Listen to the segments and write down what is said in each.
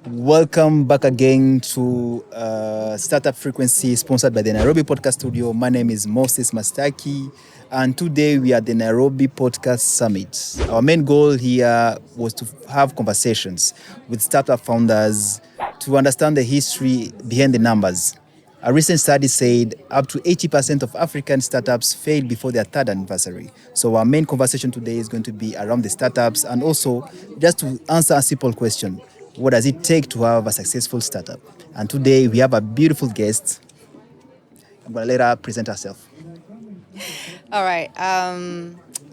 Welcome back again to Startup Frequency, sponsored by the Nairobi Podcast Studio. My name is Mastaki, and today we are at the Nairobi Podcast Summit. Our main goal here was to have conversations with startup founders to understand the history behind the numbers. A recent study said up to 80% of African startups fail before their third anniversary. So our main conversation today is going to be around the startups and also just to answer a simple question. What does it take to have a successful startup? And today we have a beautiful guest. I'm going to let her present herself. All right.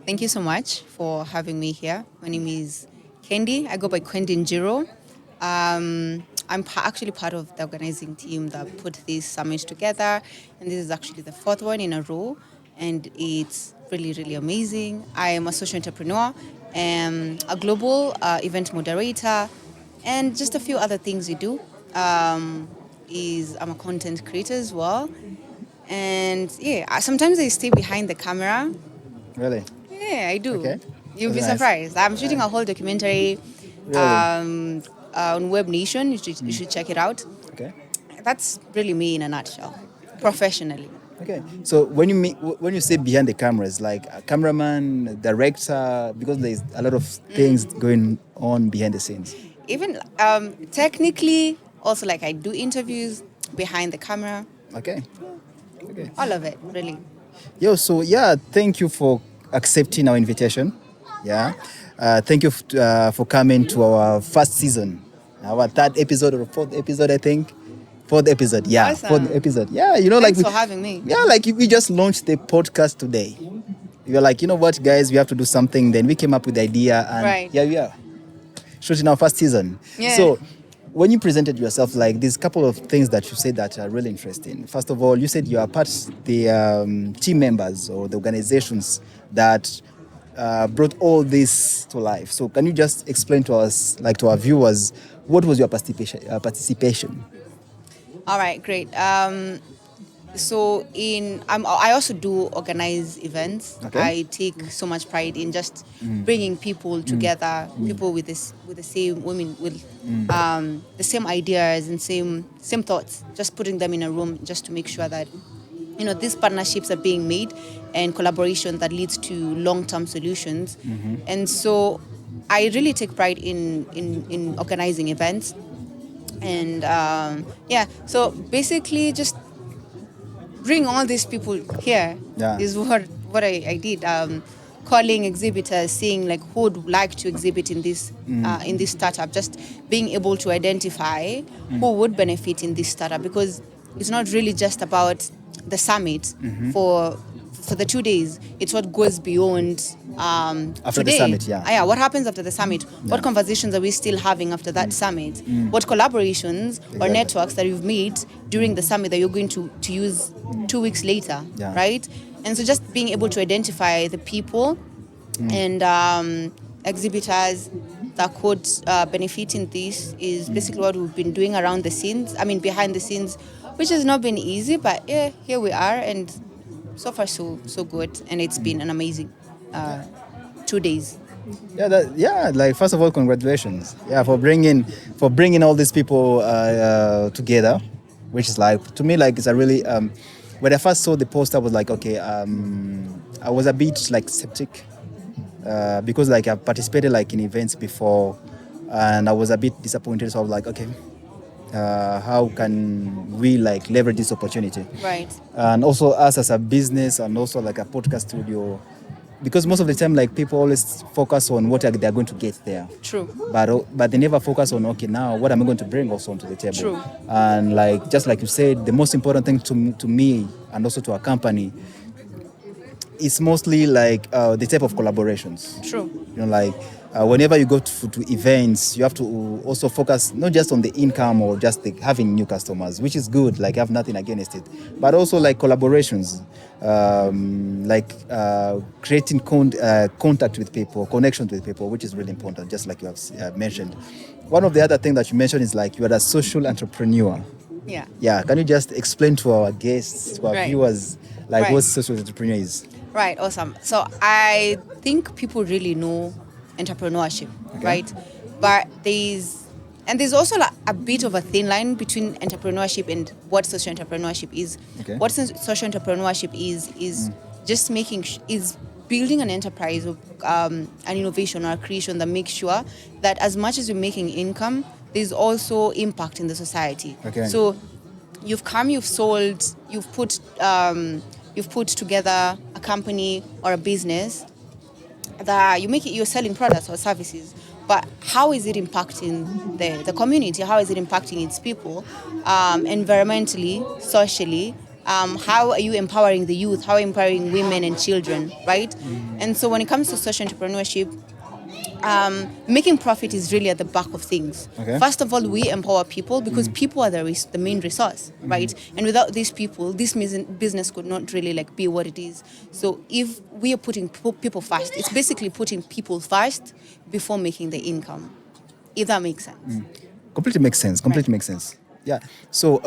Thank you so much for having me here. My name is Kendi. I go by Kendi Njiru. I'm actually part of the organizing team that put this summit together. And this is actually the fourth one in a row. And it's really, really amazing. I am a social entrepreneur, a global event moderator, and just a few other things we do. I'm a content creator as well. And sometimes I stay behind the camera. Really? Yeah, I do. Okay. You'll be That's nice. surprised. I'm shooting a whole documentary on Web Nation. You should check it out. Okay. That's really me in a nutshell, professionally. Okay. So when you say behind the cameras, like a cameraman, director, because there's a lot of things going on behind the scenes. Even technically, also like I do interviews behind the camera. Okay. Okay. All of it, really. Thank you for accepting our invitation. Thank you for coming to our first season, our third episode or fourth episode, I think. Fourth episode, yeah. Awesome. Fourth episode, yeah. Thanks for having me. Yeah, like we just launched the podcast today. We were like, you know what, guys, we have to do something. Then we came up with the idea, and here we are, shooting our first season. Yeah. So, when you presented yourself, like there's a couple of things that you said that are really interesting. First of all, you said you are part of the team members or the organizations that brought all this to life. So can you just explain to us, like to our viewers, what was your participation? All right, great. I also do organize events. Okay. I take so much pride in just bringing people together, people with the same women with the same ideas and same thoughts. Just putting them in a room just to make sure that these partnerships are being made and collaboration that leads to long-term solutions. And so I really take pride in organizing events. And so basically just bring all these people here is what I did. Calling exhibitors, seeing like who would like to exhibit in this startup, just being able to identify who would benefit in this startup, because it's not really just about the summit for the 2 days. It's what goes beyond After today. the summit, what happens after the summit? What conversations are we still having after that summit? What collaborations or networks that you've made during the summit that you're going to use 2 weeks later, right? And so just being able to identify the people and exhibitors that could benefit in this is basically what we've been doing behind the scenes, which has not been easy, but here we are, and so far so good, and it's been an amazing 2 days. First of all, congratulations, for bringing all these people together, which is like, to me, like it's a really when I first saw the post, I was like, okay, I was a bit like skeptic because like I've participated like in events before, and I was a bit disappointed. So I was like, okay, how can we like leverage this opportunity? Right. And also us as a business and also like a podcast studio, because most of the time like people always focus on what they're going to get there. True. But they never focus on, okay, now what am I going to bring also onto the table? True. And like just like you said, the most important thing to me and also to our company is mostly like the type of collaborations. True. Whenever you go to events, you have to also focus not just on the income or just having new customers, which is good, like I have nothing against it, but also like collaborations, creating contact with people, connections with people, which is really important, just like you have mentioned. One of the other things that you mentioned is like you are a social entrepreneur. Yeah. Can you just explain to our guests, to our viewers, like what social entrepreneur is? Right, awesome. So I think people really know entrepreneurship, right? But there's And there's also like a bit of a thin line between entrepreneurship and what social entrepreneurship is. Okay. What social entrepreneurship is just is building an enterprise or an innovation or a creation that makes sure that as much as you're making income, there's also impact in the society. Okay. So you've sold, you've put together a company or a business that you're selling products or services, but how is it impacting the community? How is it impacting its people, environmentally, socially? How are you empowering the youth? How are you empowering women and children, right? And so when it comes to social entrepreneurship, making profit is really at the back of things. Okay. First of all, we empower people because people are the main resource, right? And without these people, this business could not really like be what it is. So if we are putting people first, it's basically putting people first before making the income. If that makes sense. Completely makes sense. Makes sense. Yeah. So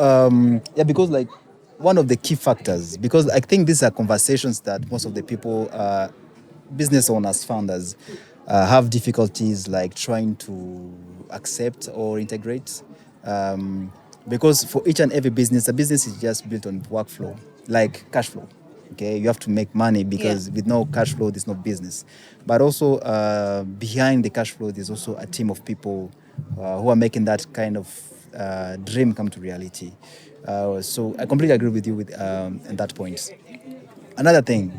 because like one of the key factors, because I think these are conversations that most of the people, business owners, founders, have difficulties like trying to accept or integrate. Because for each and every business, a business is just built on workflow, like cash flow. Okay, you have to make money because with no cash flow, there's no business. But also behind the cash flow, there's also a team of people who are making that kind of dream come to reality. So I completely agree with you with on that point. Another thing,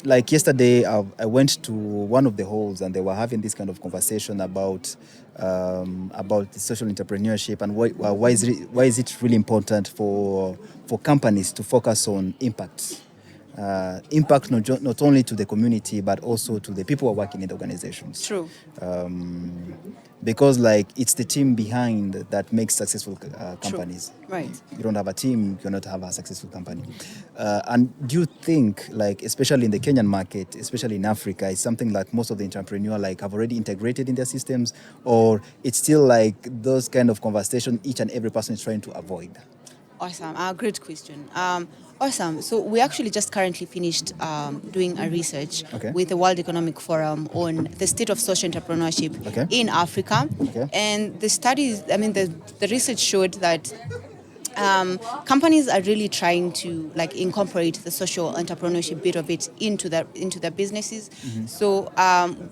like yesterday, I went to one of the halls and they were having this kind of conversation about the social entrepreneurship and why is it really important for companies to focus on impact. Impact not only to the community but also to the people who are working in the organizations. True. Because like it's the team behind that makes successful companies. True. Right. You don't have a team, you cannot have a successful company. And do you think, like especially in the Kenyan market, especially in Africa, it's something like most of the entrepreneurs like have already integrated in their systems, or it's still like those kind of conversation each and every person is trying to avoid? Awesome. Great question. Awesome. So we actually just currently finished doing a research with the World Economic Forum on the state of social entrepreneurship in Africa. Okay. And the studies, the research showed that companies are really trying to like incorporate the social entrepreneurship bit of it into their businesses. So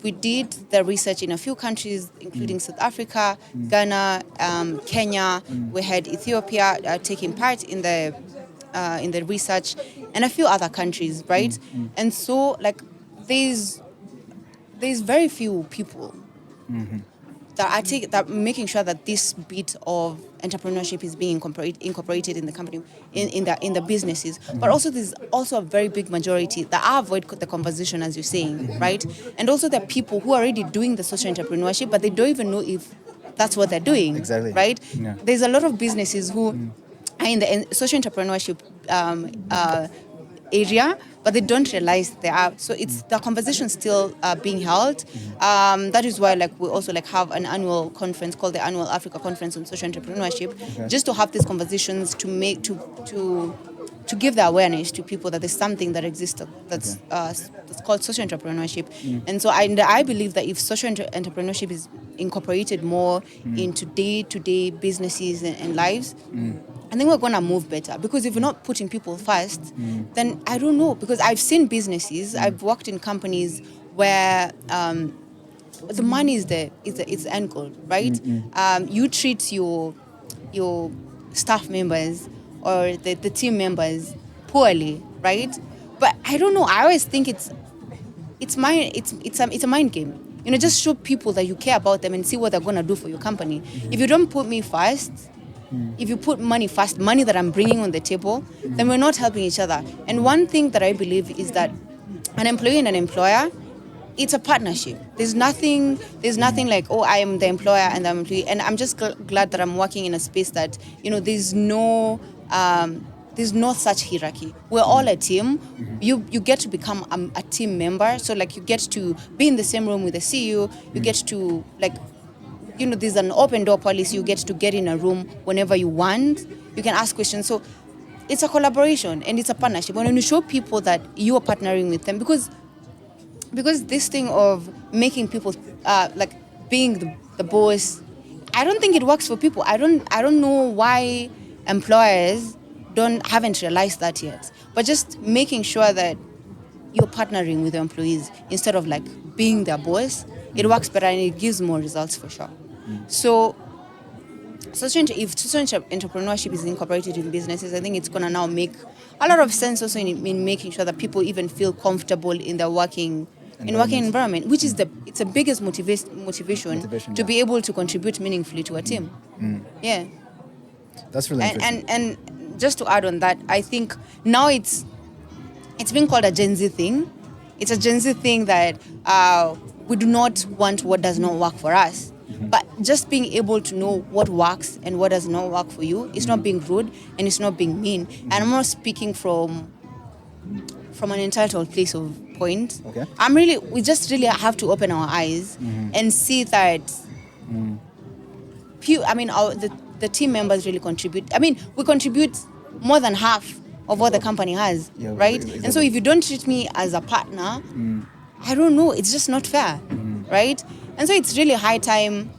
we did the research in a few countries, including South Africa, Ghana, Kenya. We had Ethiopia taking part in the research, and a few other countries, right? And so like there's very few people that making sure that this bit of entrepreneurship is being incorporated in the company, in the businesses. But also there's also a very big majority that avoid the conversation, as you're saying, right? And also there are people who are already doing the social entrepreneurship, but they don't even know if that's what they're doing. Exactly. Right? Yeah. There's a lot of businesses who are in the social entrepreneurship area, but they don't realize they are. So it's the conversation still being held. That is why like we also like have an annual conference called the Annual Africa Conference on Social Entrepreneurship, just to have these conversations to make to give the awareness to people that there's something that exists that's called social entrepreneurship. And so I believe that if social entrepreneurship is incorporated more into day-to-day businesses and lives, I think we're going to move better. Because if we're not putting people first, then I don't know. Because I've seen businesses, I've worked in companies where the money is the end goal, right? You treat your staff members or the team members poorly, right? But I don't know. I always think it's a mind game. You know, just show people that you care about them and see what they're going to do for your company. If you don't put me first, if you put money first, money that I'm bringing on the table, then we're not helping each other. And one thing that I believe is that an employee and an employer, it's a partnership. There's nothing like, oh, I am the employer and I'm employee. And I'm just glad that I'm working in a space that, you know, there's no such hierarchy. We're all a team. You get to become a team member. So like you get to be in the same room with the CEO. You get to like, you know, there's an open door policy. You get to get in a room whenever you want. You can ask questions. So it's a collaboration and it's a partnership. When you show people that you are partnering with them, because this thing of making people like being the boss, I don't think it works for people. I don't know why employers haven't realized that yet. But just making sure that you're partnering with your employees instead of like being their boss, it works better and it gives more results for sure. So if social entrepreneurship is incorporated in businesses, I think it's gonna now make a lot of sense also in making sure that people even feel comfortable in their working environment, which is it's the biggest motivation to be able to contribute meaningfully to a team. Yeah. That's really interesting. And just to add on that, I think now it's being called a Gen Z thing. It's a Gen Z thing that we do not want what does not work for us. But just being able to know what works and what does not work for you, it's not being rude and it's not being mean. And I'm not speaking from an entitled place of point. Okay. We just really have to open our eyes and see that the team members really contribute. I mean, we contribute more than half of what the company has, right? Exactly. And so if you don't treat me as a partner, I don't know, it's just not fair, right? And so it's really high time,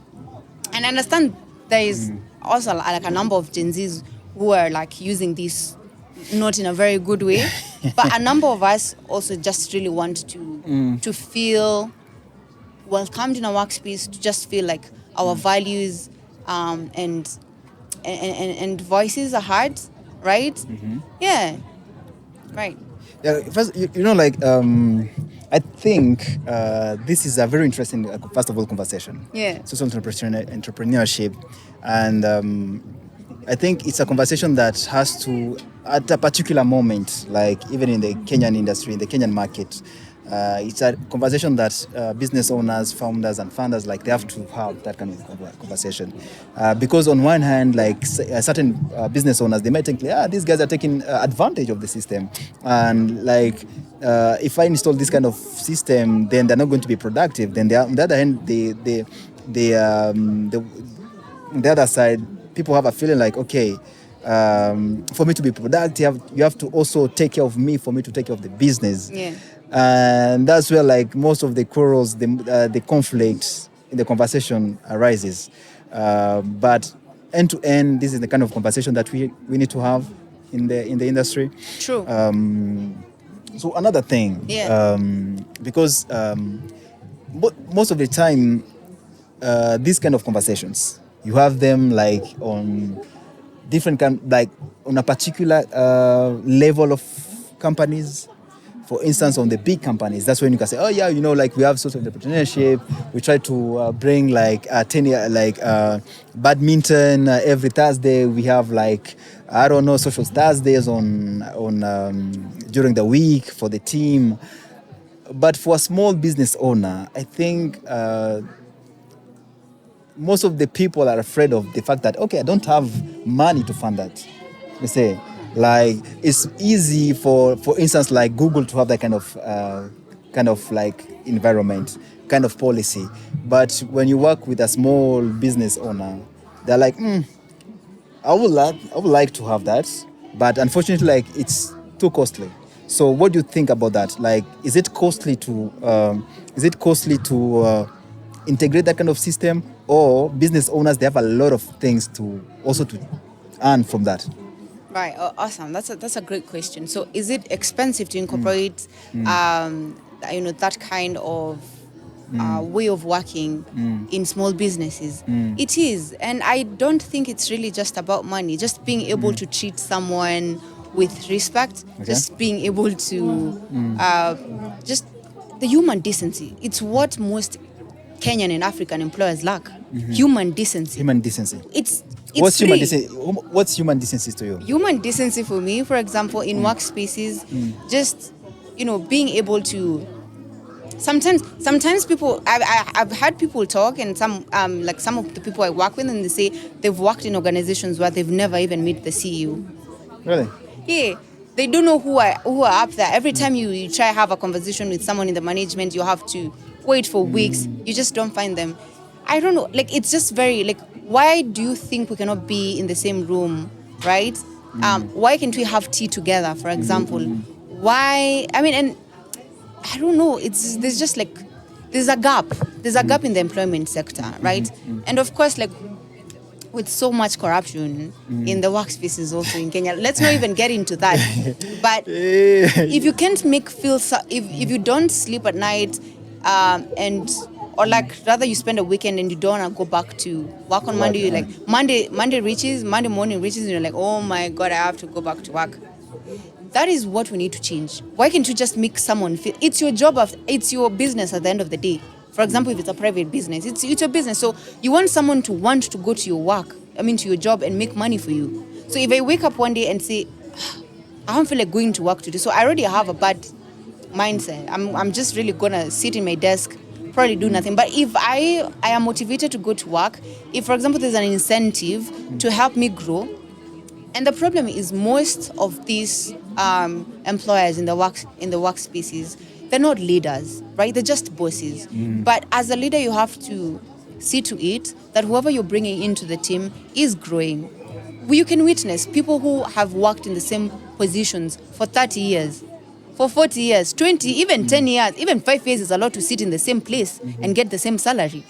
and I understand there is also like a number of Gen Zs who are like using this not in a very good way, but a number of us also just really want to feel welcomed in a workspace, to just feel like our values and voices are heard, right? Yeah, right. Yeah, first, I think this is a very interesting, first of all, conversation. Yeah. Social entrepreneurship. And I think it's a conversation that has to, at a particular moment, like even in the Kenyan industry, in the Kenyan market, it's a conversation that business owners, founders, and funders, like, they have to have that kind of conversation. Because on one hand, like certain business owners, they might think, these guys are taking advantage of the system. And like, if I install this kind of system, then they're not going to be productive. Then on the other hand, on the other side, people have a feeling like, okay, for me to be productive, you have to also take care of me for me to take care of the business. Yeah. And that's where like most of the quarrels, the conflicts in the conversation arises. But end to end, this is the kind of conversation that we need to have in the industry. True. So another thing, because most of the time, these kind of conversations, you have them like on different like on a particular level of companies. For instance, on the big companies, that's when you can say, like we have social entrepreneurship. We try to bring like 10-year, like badminton every Thursday. We have like, social Thursdays on during the week for the team. But for a small business owner, I think most of the people are afraid of the fact that, okay, I don't have money to fund that. You say, like, it's easy for instance, like Google to have that kind of like environment, kind of policy. But when you work with a small business owner, they're like, I would like to have that, but unfortunately, like, it's too costly. So what do you think about that? Like, is it costly to integrate that kind of system, or business owners, they have a lot of things to earn from that? Right. Oh, awesome. That's a great question. So, is it expensive to incorporate, that kind of way of working in small businesses? It is, and I don't think it's really just about money. Just being able to treat someone with respect, just being able to, just the human decency. It's what most Kenyan and African employers lack. Human decency. Human decency. What's human decency? What's human decency to you? Human decency for me, for example, in workspaces, just being able to. Sometimes people, I've had people talk, and some of the people I work with, and they say they've worked in organizations where they've never even met the CEO. Really? Yeah. They don't know who are up there. Every time you try to have a conversation with someone in the management, you have to wait for weeks. You just don't find them. I don't know. Like, it's just very, like, why do you think we cannot be in the same room, right? Why can't we have tea together, for example? Why? I mean, and I don't know. There's just like there's a gap. There's a gap in the employment sector, right? And of course, like with so much corruption in the workspaces also in Kenya, let's not even get into that. But if you can't if you don't sleep at night, or like rather you spend a weekend and you don't want to go back to work on Monday, you're like Monday morning reaches and you're like, oh my God, I have to go back to work. That is what we need to change. Why can't you just make someone feel it's your job, it's your business at the end of the day? For example, if it's a private business, it's your business. So you want someone to want to go to your work, to your job and make money for you. So if I wake up one day and say, I don't feel like going to work today, so I already have a bad mindset. I'm just really gonna sit in my desk, probably do nothing. But if I am motivated to go to work, if for example there's an incentive to help me grow, and the problem is most of these employers in the workspaces, they're not leaders, right? They're just bosses. But as a leader, you have to see to it that whoever you're bringing into the team is growing. You can witness people who have worked in the same positions for 30 years, for 40 years, 20, even 10 years, even 5 years is allowed to sit in the same place and get the same salary.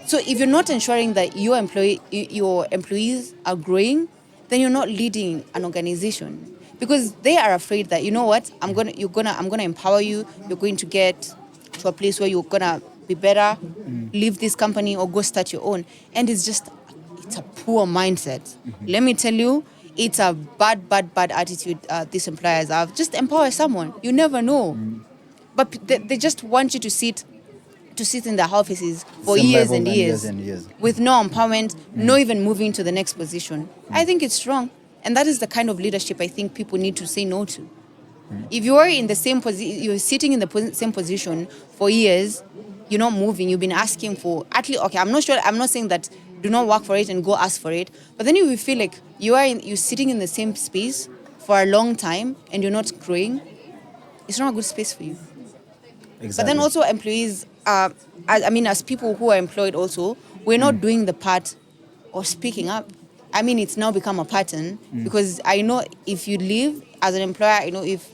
So if you're not ensuring that your employees are growing, then you're not leading an organization, because they are afraid that, you know what, I'm gonna empower you. You're going to get to a place where you're gonna be better, leave this company or go start your own. And it's a poor mindset. Let me tell you, it's a bad attitude these employers have. Just empower someone. You never know. But they just want you to sit in their offices for years and years with no empowerment, no even moving to the next position. I think it's wrong. And that is the kind of leadership I think people need to say no to. If you are in the same position, you're sitting in the same position for years, you're not moving, you've been asking for, at least, okay, I'm not saying that do not work for it and go ask for it, but then you feel like you're sitting in the same space for a long time and you're not growing, it's not a good space for you. Exactly. But then also employees, as people who are employed also, we're not doing the part of speaking up. It's now become a pattern, because I know if you leave as an employer, I know if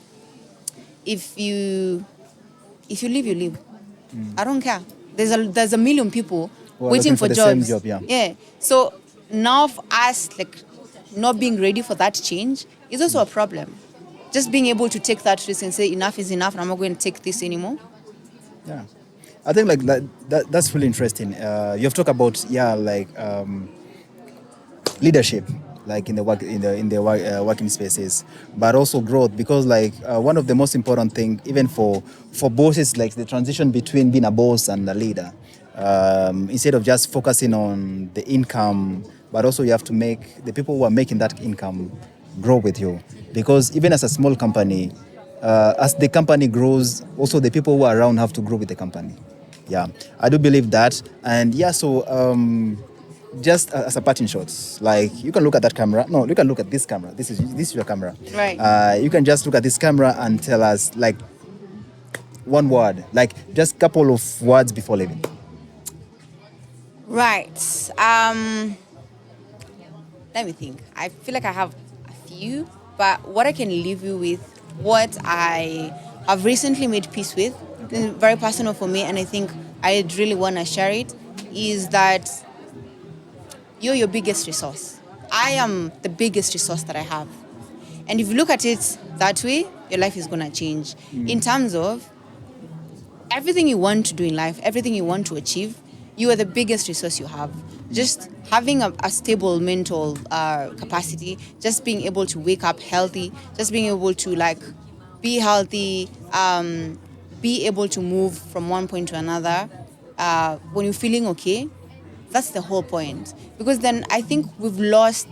you leave, you leave. I don't care. There's a million people waiting for jobs. Same job, yeah. So now for us, like, not being ready for that change is also a problem. Just being able to take that risk and say enough is enough and I'm not going to take this anymore. Yeah. I think like that's really interesting. You've talked about leadership, like in the working spaces, but also growth, because one of the most important thing, even for bosses, like the transition between being a boss and a leader, instead of just focusing on the income, but also you have to make the people who are making that income grow with you, because even as a small company, as the company grows, also the people who are around have to grow with the company. Yeah, I do believe that. And just as a parting shot, like, you can look at that camera. No, you can look at this camera. This is your camera. Right. You can just look at this camera and tell us, like, one word, like just a couple of words before leaving. Right. Let me think. I feel like I have a few, but what I can leave you with, what I have recently made peace with, very personal for me, and I think I really want to share it, is that you're your biggest resource. I am the biggest resource that I have. And if you look at it that way, your life is going to change. In terms of everything you want to do in life, everything you want to achieve, you are the biggest resource you have. Just having a stable mental capacity, just being able to wake up healthy, just being able to be healthy, be able to move from one point to another, when you're feeling okay, that's the whole point. Because then I think we've lost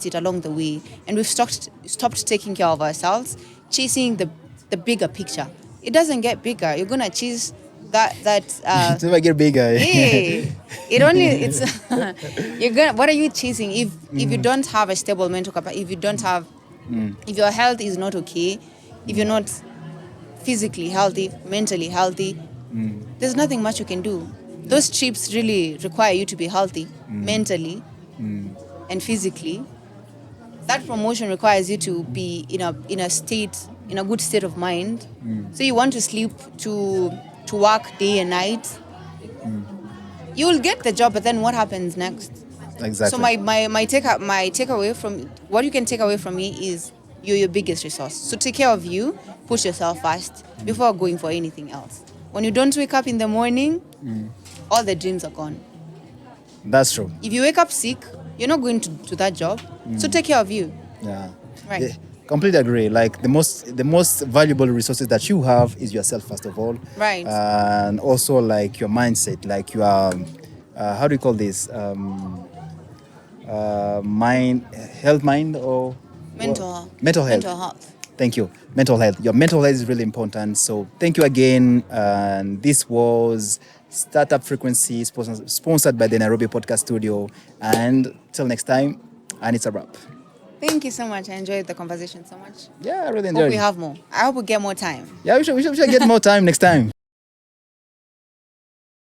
it along the way, and we've stopped taking care of ourselves, chasing the bigger picture. It doesn't get bigger. You're gonna chase that. It's never get bigger. Hey, what are you chasing if you don't have a stable mental capacity? If you don't have, if your health is not okay, if you're not physically healthy, mentally healthy, there's nothing much you can do. Those trips really require you to be healthy, mentally and physically. That promotion requires you to be in a good state of mind. So you want to sleep to to work day and night, you will get the job, but then what happens next? Exactly. So my takeaway from what you can take away from me is you're your biggest resource. So take care of you, put yourself first before going for anything else. When you don't wake up in the morning, all the dreams are gone. That's true. If you wake up sick, you're not going to that job. So take care of you. Yeah. Right. Yeah, completely agree. Like the most valuable resources that you have is yourself first of all. Right. And also like your mindset, like your how do you call this? Mind or Mental health. Mental health. Mental health. Thank you. Mental health. Your mental health is really important. So thank you again. And this was Startup Frequency, sponsored by the Nairobi Podcast Studio. And till next time, and it's a wrap. Thank you so much. I enjoyed the conversation so much. Yeah, I really Hope enjoyed we it. have more. I hope we get more time. Yeah, we should get more time next time.